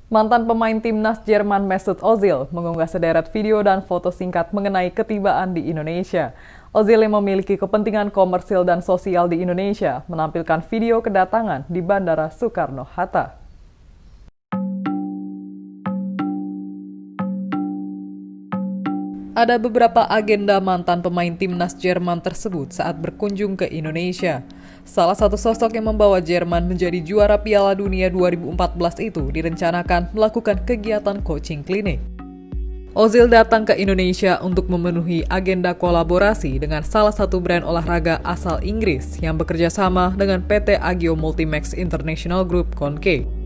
Mantan pemain timnas Jerman Mesut Ozil mengunggah sederet video dan foto singkat mengenai ketibaan di Indonesia. Ozil yang memiliki kepentingan komersil dan sosial di Indonesia menampilkan video kedatangan di Bandara Soekarno-Hatta. Ada beberapa agenda mantan pemain timnas Jerman tersebut saat berkunjung ke Indonesia. Salah satu sosok yang membawa Jerman menjadi juara Piala Dunia 2014 itu direncanakan melakukan kegiatan coaching klinik. Ozil datang ke Indonesia untuk memenuhi agenda kolaborasi dengan salah satu brand olahraga asal Inggris yang bekerja sama dengan PT Agio Multimax International Group Concave.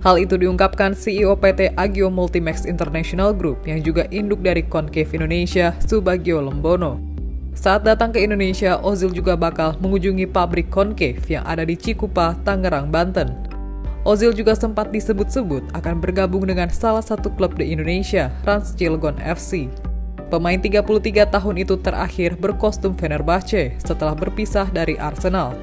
Hal itu diungkapkan CEO PT Agio Multimax International Group yang juga induk dari Concave Indonesia, Subagio Lembono. Saat datang ke Indonesia, Ozil juga bakal mengunjungi pabrik Concave yang ada di Cikupa, Tangerang, Banten. Ozil juga sempat disebut-sebut akan bergabung dengan salah satu klub di Indonesia, Rans Cilegon FC. Pemain 33 tahun itu terakhir berkostum Fenerbahce setelah berpisah dari Arsenal.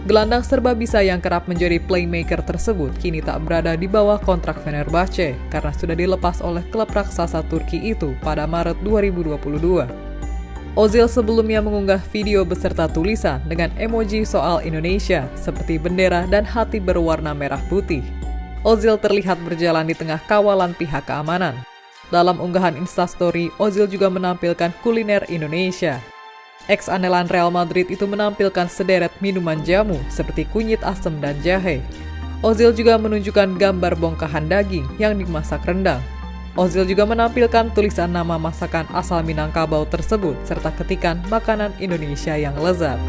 Gelandang serba bisa yang kerap menjadi playmaker tersebut kini tak berada di bawah kontrak Fenerbahce karena sudah dilepas oleh klub raksasa Turki itu pada Maret 2022. Ozil sebelumnya mengunggah video beserta tulisan dengan emoji soal Indonesia seperti bendera dan hati berwarna merah putih. Ozil terlihat berjalan di tengah kawalan pihak keamanan. Dalam unggahan Instastory, Ozil juga menampilkan kuliner Indonesia. Ex-andalan Real Madrid itu menampilkan sederet minuman jamu seperti kunyit asam dan jahe. Ozil juga menunjukkan gambar bongkahan daging yang dimasak rendang. Ozil juga menampilkan tulisan nama masakan asal Minangkabau tersebut serta ketikan makanan Indonesia yang lezat.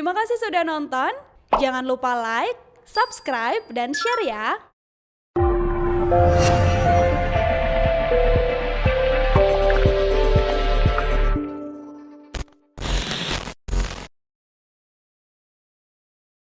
Terima kasih sudah nonton. Jangan lupa like, subscribe, dan share ya.